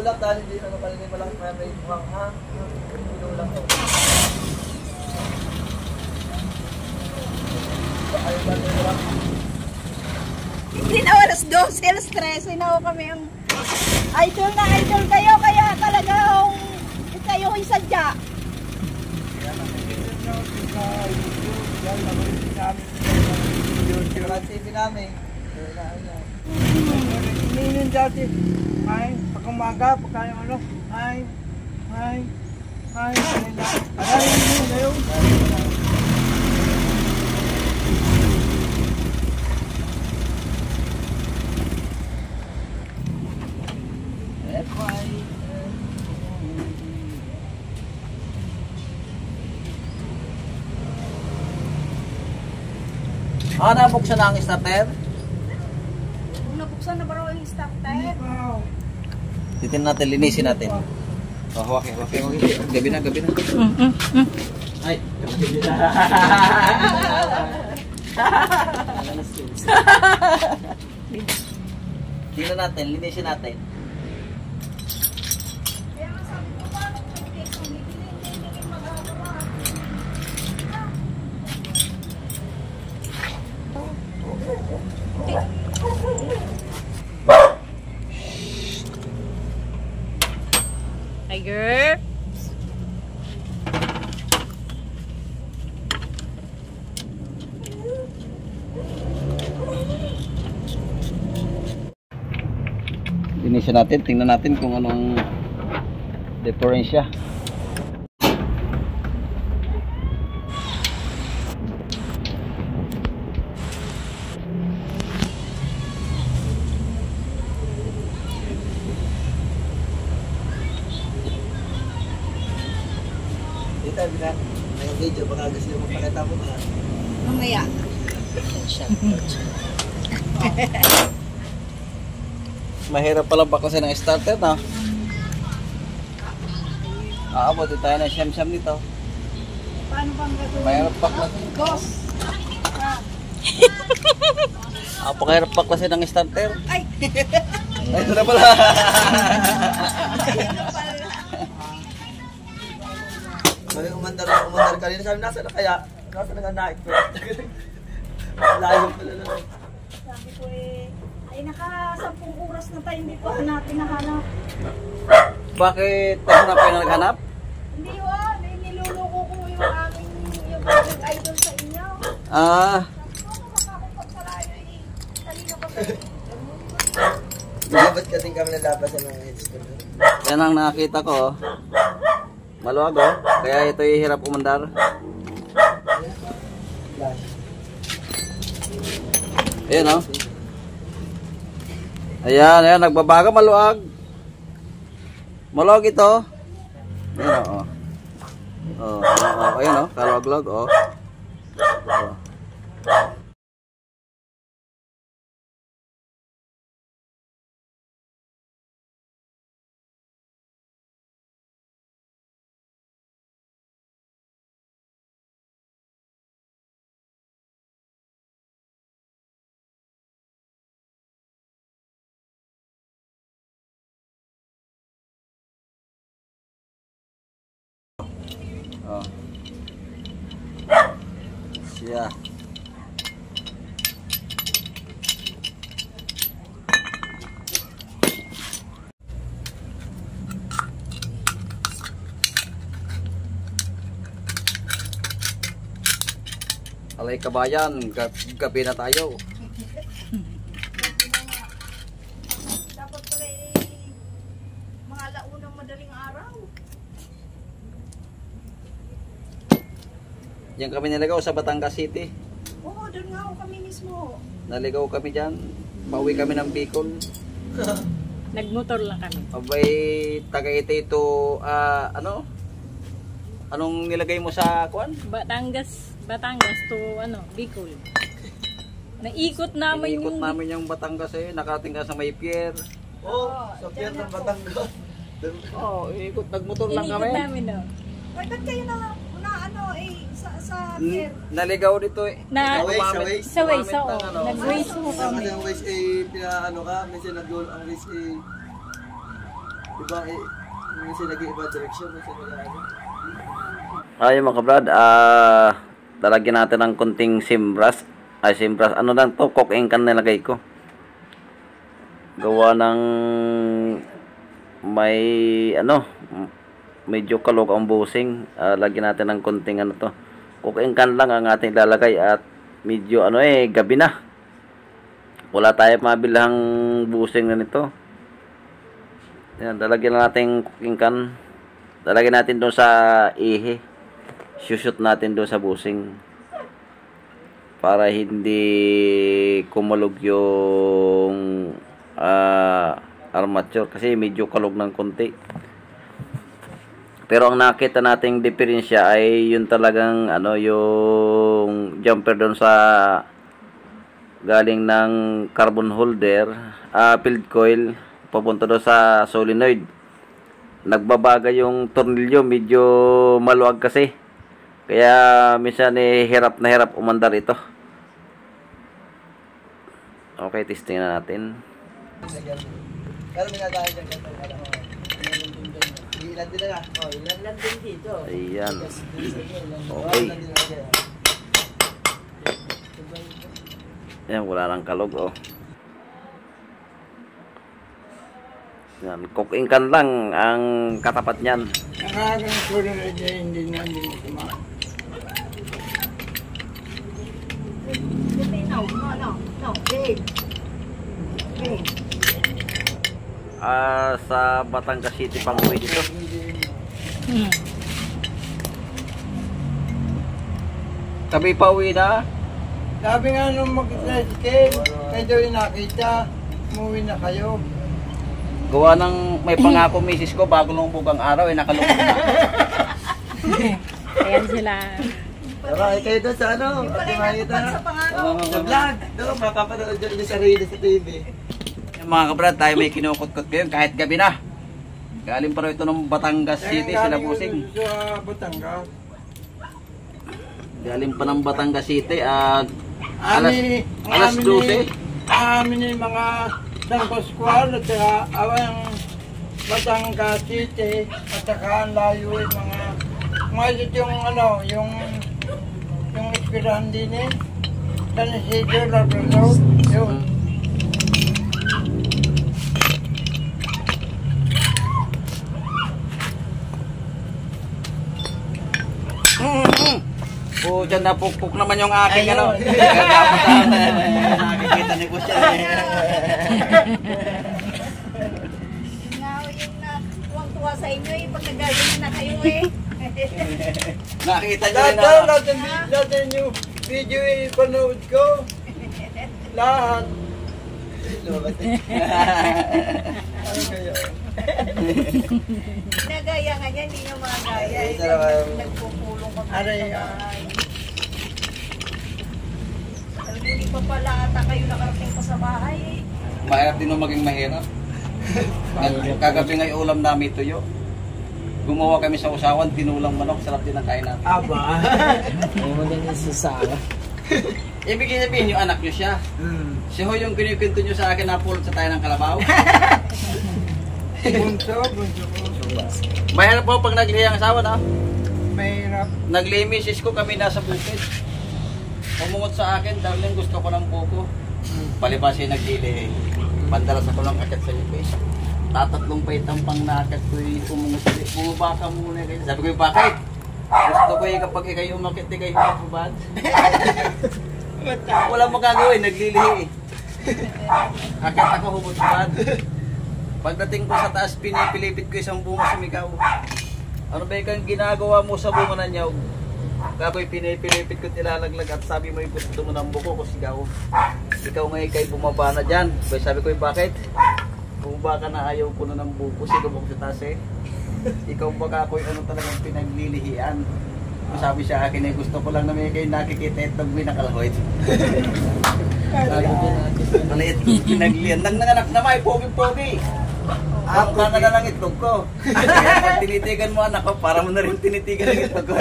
Tinulak dahil hindi na nakalagay malaki kaya may hang-hang. Tinulak ko. Ayaw ba tinulak? Hindi na alas 12, alas 13 na kami ang idol na idol kayo, kaya talaga kayo yung sadya. Kaya nakikita nyo sa YouTube, dahil nabalik namin yung TV namin. Hindi yun dati. Ay, pag umaga, pagka yung ano, ay, yun ngayon. Nabuksan na ang starter? Nabuksan na ba raw yung starter? Titin natin, linisin natin. Hawakin. Gabi na. Ay. Tingnan natin, linisin natin. Tiger. Linisin natin, tingnan natin kung anong diferensya. May video, baka gusto nyo magpakita mo ka. Mamaya. Mahirap pala baklasin ng starter na. Aabotin tayo ng siyam-siyam nito. Paano bang gagawin? Mahirap baklasin. Boss. Pakahirap baklasin ng starter. Ay! Ay, ito na pala. Sabi umandar kanina, sabi nasa na kaya? Nasa na nga naik. Layo pala na. Sabi ko ay naka-10 oras na tayo hindi pa natin nahanap. Bakit hanap kayo na naghanap? Hindi yun, niluloko ko yung aming idol sa inyo. Sabi ko, makakapagpalayo kanina pa kayo. Dapat kasing kami nalabasan ng headstone. Yan ang nakakita ko. Maluwag oh. Kaya ito yung hirap umandar. Ayan oh. Ayan, nagbabaga maluwag. Maluwag ito. Ayan oh. Ayan oh, kaluwag-luwag oh. Siya. Alay kabayan, gabi na tayo. Dapat pala mga alaunang madaling araw. Yan kami naligaw sa Batangas City. Oo, doon nga ako kami mismo. Naligaw kami dyan. Pauwi kami ng Bicol. Nagmotor lang kami. Abay, Tagaytay to, ano? Anong nilagay mo sa kuan? Batangas to Bicol. Naikot namin yung Batangas nakating ka sa may pier. Sa pier ng Batangas. Ikot, nagmotor lang kami. Inikot namin daw. Ba't kayo na sa pier? Naligaw dito Sa Waze, nag-Waze mo kami. Kasi ang Waze pinaano ka, minsan ang Waze Iba minsan nag-iiba direction minsan Ay mga kabrad, lalagyan natin ng konting simbras. Ano lang to, coke ink ang nilagay ko. Gawa ng may medyo kalog ang busing. Lagyan natin ng konting coke ink lang ang ating lalagay at medyo gabi na. Wala tayo mabilhang busing na nito. Yan, lalagyan natin coke ink. Lalagyan natin doon sa ihi. Shoot natin doon sa busing para hindi kumulog yung armature kasi medyo kalog ng konti. Pero ang nakita nating diferensya ay yung talagang yung jumper doon sa galing ng carbon holder, field coil papunta doon sa solenoid. Nagbabaga yung tornilyo, medyo maluwag kasi. Kaya minsan hirap na hirap umandar ito. Okay, testing na natin. Pero minadaan dyan ganito. Ilan din na. Ilan lang din dito. Ayan. Okay. Ayan, wala lang kalog Yan, coke ink lang ang katapat niyan. Nakakagang ko na hindi na kumain. No, Dave. Sa Batangas City pang uwi dito. Kami pa uwi na. Sabi nga nung mag-tricycle, medyo nakita, umuwi na kayo. Gawa ng may pangako misis ko bago nung bugang araw nakalungkot na. Ayan sila. Tara, kayo doon sa Yung pala yung natupad sa pangano. Sa vlog. Doon, mapapanood dyan sa radio sa TV. Yung mga kabrad, tayo may kinukot-kot ngayon kahit gabi na. Galing pa rin ito ng Batangas City, sila busing. Sa Batangas. Galing pa ng Batangas City at alas 12. Amin yung mga San Pascual at saka awang Batangas City at saka ang layo yung mga yung eskwelahan din San Isidro, Labrador, yun. O, dyan napukpuk naman yung aking Dapat nakikita ni Boss yan Tuwang-tuwa sa inyo pag nagagawin na kayo Nakita nyo rin na. Lahat yung video ipanood ko. Lahat. Ano kaya? Nagaya nga yan, hindi nyo mga gaya. Nagpupulong kami Aray, sa bahay. Hindi pa pala ata kayo nakarating pa sa bahay Mahirap din nung maging mahirap. Kagabi nga yung ulam namin tuyo. Gumawa kami sa usawan, tinulang manok, sarap din ang kain natin. Aba. Ay maganda sa sala. Ibig sabihin yung anak nyo siya. Siya ho yung kinikwento nyo sa akin na pulot sa tayo ng kalabaw. Bunso. Mahirap po pag naglihi ang asawa na. Mahirap. Naglihi misis ko, kami nasa bukid. Pumungot sa akin, darling gusto ko ng buko. Palibasi naglilihi. Pandalas ako ng akit sa lipis. Tatatlong paitang pang nakat ko'y pumungulit. Bumaba ka muna kayo. Sabi ko, bakit? Gusto ko kapag ikaw umakit, ikaw mapabad. Wala magagawin, naglilihi. Akit ako humutbad. Pagdating ko sa taas, pinipilipit ko isang bunga sumigaw. Ano ba yung ginagawa mo sa bunga na niyaw? Kapoy pinipilipit ko nilalaglag at sabi mo yung gusto mo ng buko ko sigaw. Ikaw ngayon kay bumaba na dyan. Sabi ko, bakit? Bumaba ka na ayaw ko na ng buko. Sigaw mo sa taas Ikaw baka ako yung talagang pinaglilihian. Sabi siya akin gusto ko lang na may kayo nakikita itong minakalahoy. Maliit pinaglihan. Nang nanganak na may pogi-pogi. Ako ka na lang itlog ko. Pag tinitigan mo anak ko, para mo na rin tinitigan ang itlog ko.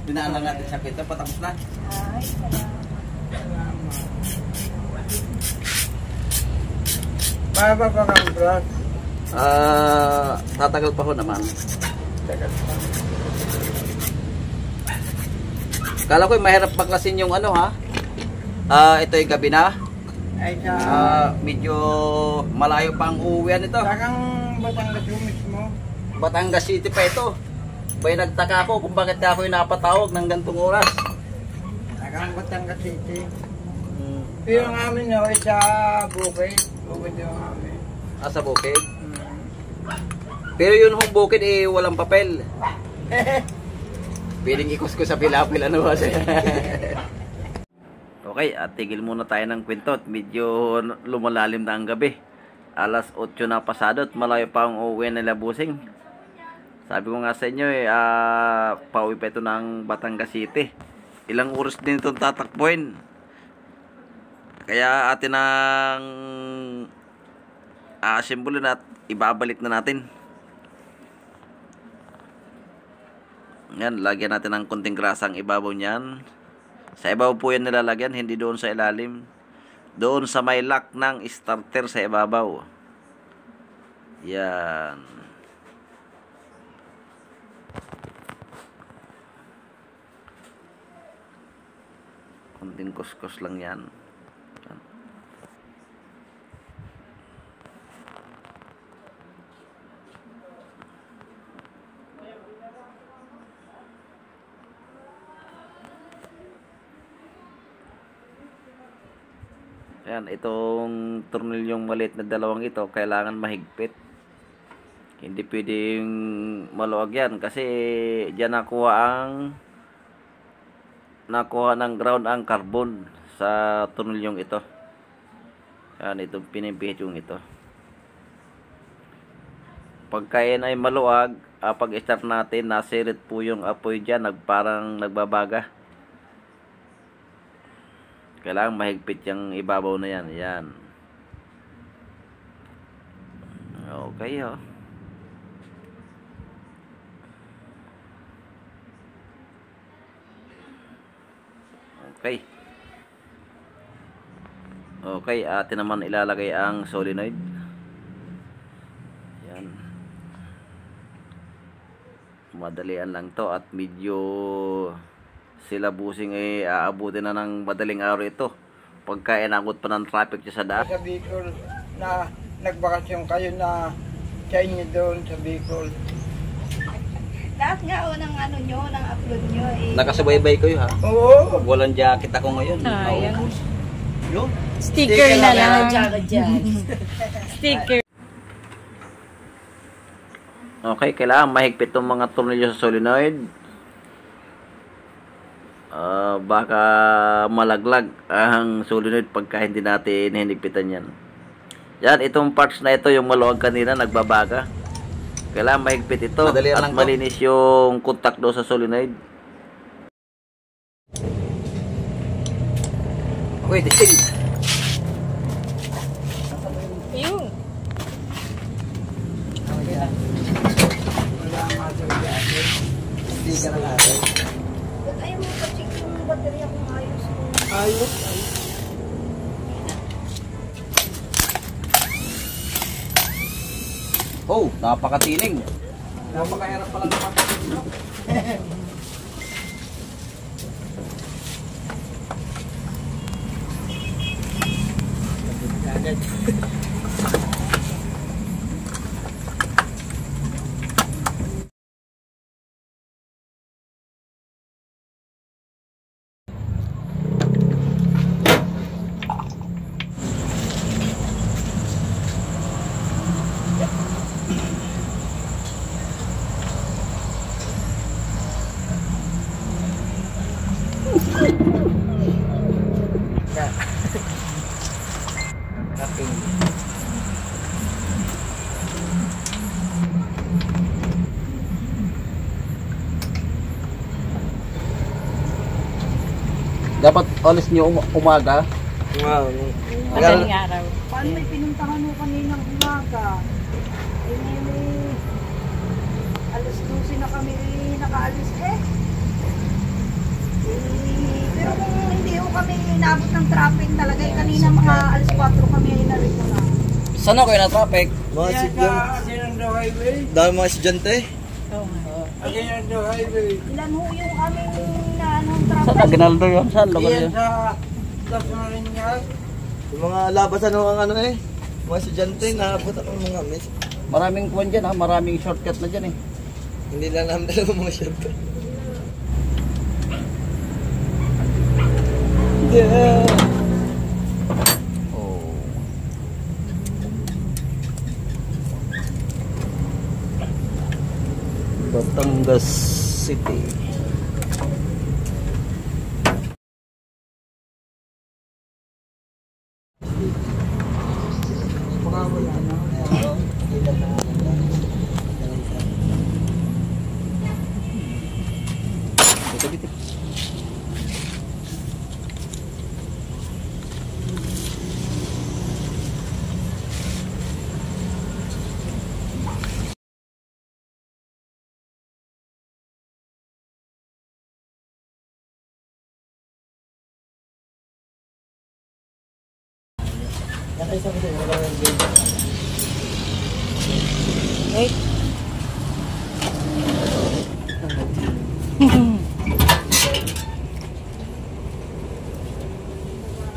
Dinaan lang natin sa kwento, patapos na. Baba pa kang bro. Tatagal pa ho naman. Kala ko mahirap baklasin yung ano ha. Ito yung gabi na. Ay sa Medyo malayo pang uwian ito. tagang Batangas yung mismo. Batangas City pa ito. Bay nagtaka ako kung bakit ako yung napatawag ng gantong oras. Tagang Batangas City. Yung amin no, sa bukid. Bukid yung amin. Sa bukid. Pero yun hong bukid walang papel. Pwedeng ikus ko sa pilapil ano ba? Okay, at tigil muna tayo ng kwento at medyo lumalalim na ang gabi. Alas 8 na pasado at malayo pa ang uwi nila Busing. Sabi ko nga sa inyo pauwi pa ito ng Batangas City. Ilang oras din itong tatakbuhin. Kaya atin ang aasimbulin at ibabalik na natin. Yan, lagyan natin ng konting grasa ang ibabaw niyan. Sa ibabaw po yan nilalagyan, hindi doon sa ilalim. Doon sa may lock ng starter sa ibabaw. Yan. Konting kuskus lang yan. Yan. Ayan, itong tornilyong maliit na dalawang ito, kailangan mahigpit. Hindi pwedeng maluwag yan kasi diyan nakuha ng ground ang carbon sa tornilyong ito. Ayan, itong pinipihit yung ito. Pagka yan ay maluwag, pag start natin, nasirit po yung apoy dyan, parang nagbabaga. Kailangan mahigpit yung ibabaw na yan. Yan. Okay, oh. Okay. Okay, atin naman ilalagay ang solenoid. Yan. Madalian lang to at medyo sila Busing aabutin na ng madaling araw ito pagka inakot pa ng traffic sa daan. Sa Bicol na nagbakasyon kayo na sa inyo doon sa Bicol. Lahat nga ng ano nyo, ng upload nyo Nakasubaybay ko yun ha. Oo. Walang jacket ako ngayon. Sayang. Yun. Sticker na lang. Sticker. Okay, kailangan mahigpit itong mga tornilyo sa solenoid. Baka malaglag ang solenoid pagka hindi natin hinigpitan yan. Yan, itong parts na ito, yung maluwag kanina, nagbabaga. Kailangan mahigpit ito Madali at lang to. malinis yung contact do sa solenoid. Okay, disting. Yung. Hindi ka na natin. Ba't ayaw mo pa-check yung baterya kung ayos ko? Ayos. Oh, napakatiling. Napakahirap pala ng pagkakas. Dapat alis niyo umaga. Wow. Madaling araw. Paano may pinuntahan mo kaninang umaga? Alas 12 na kami nakaalis pero kung hindi ko kami inabot ng traffic talaga, kanina mga alas 4 kami ay narito na. Saan ako yung na-traffic? Mga Yan estudyante. sa Aguinaldo Highway. Dami mga estudyante. Aguinaldo Highway. Ilan ho yung aming na anong Saan traffic? Aguinaldo yun? Saan lugar Yan yun? sa Las Marinas. Yung mga labasan ng ano eh. Mga estudyante, nakabot ako ng mga miss. Maraming kuwan dyan ha, maraming shortcut na dyan eh. Hindi lang namin dalawa mga estudyante. Oh. Batangas City.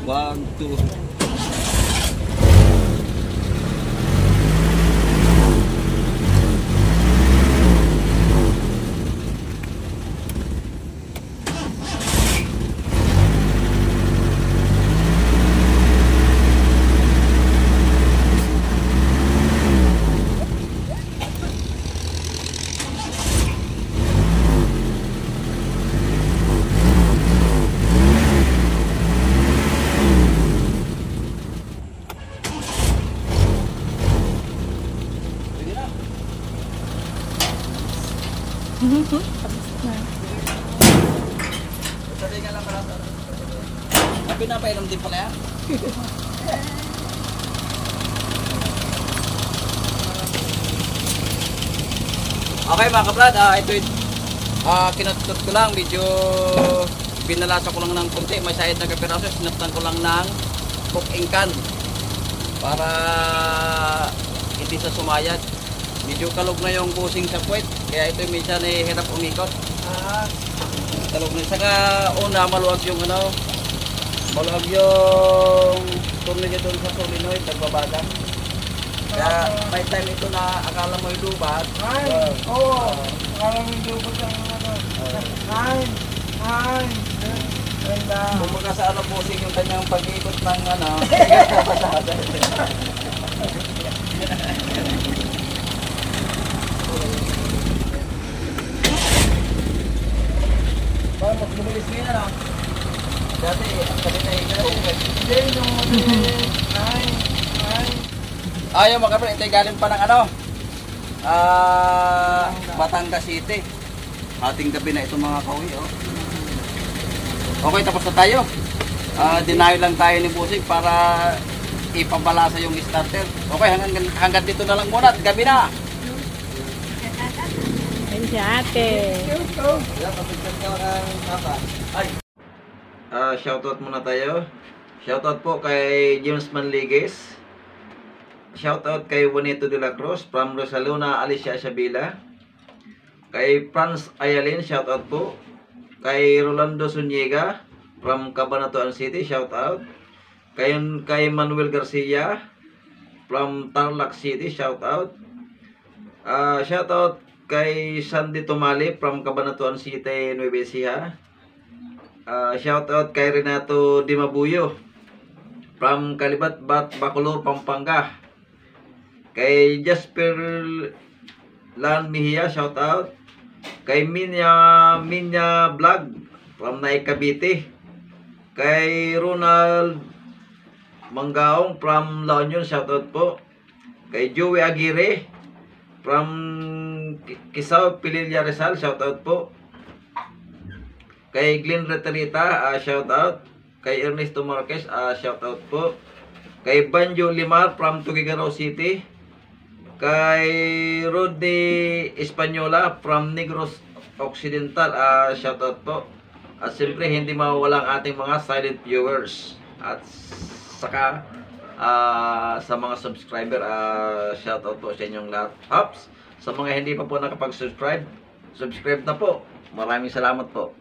One, two. Pinapainom din pala yan. Okay mga kabrad, ito kinatutot ko lang, medyo binalasa ko lang ng konti, may sayad na kapiraso, sinaptan ko lang ng cook and can para hindi sa sumayad. Medyo kalog na yung busing sa puwet, kaya ito minsan ay hirap umikot. Kalog na, saka una maluwag yung ano, maluwag yung turniga doon sa solenoid, nagbabagang. Kaya may time ito na akala mo yung lubat. Ay, oo. Parang hindi ko sa ano. Ay. Kung mga sa ano busing yung kanyang pag-ikot ng ano, parang mas bumilis ngayon ano? Dati, ang sabi na Hindi, yung ay. ayaw mga kapatid, ito galing pa ng ano? Batangas City. Ating gabi na itong mga kawi, oh. Okay, tapos na tayo. Dinayo lang tayo ni Busing para ipabalasa yung starter. Okay, hanggang dito na lang muna at gabi na. Ayun si ate. Shoutout muna tayo. Shoutout po kay James Manligues. Shoutout kay Juanito de la Cruz from Rosaluna, Alicia Shabila. Kay Franz Ayalin, shoutout po. Kay Rolando Zuniga from Cabanatuan City, shoutout. Kay Manuel Garcia from Tarlac City, shoutout. Shoutout kay Sandy Tumali from Cabanatuan City, Nueva Ecija. Shoutout kay Renato Dimabuyo from Kalibat Bacolor, Pampanga. Kay Jasper Lan Mejia, shoutout. Kay Minya Vlog from Naik Cavite. Kay Ronald Manggaong from La Union, shoutout po. Kay Joey Aguirre from Kisaw, Pililla, Rizal, shoutout po. Kay Glenn Reterita, shoutout. Kay Ernesto Marquez, shoutout po. Kay Banjo Limar from Tuguegarao City. Kay Rodney Española from Negros Occidental, shoutout po. At siyempre hindi mawawala ang ating mga silent viewers. At saka sa mga subscriber, shoutout po sa inyong lahat. Hops, sa mga hindi pa po nakapag-subscribe, subscribe na po. Maraming salamat po.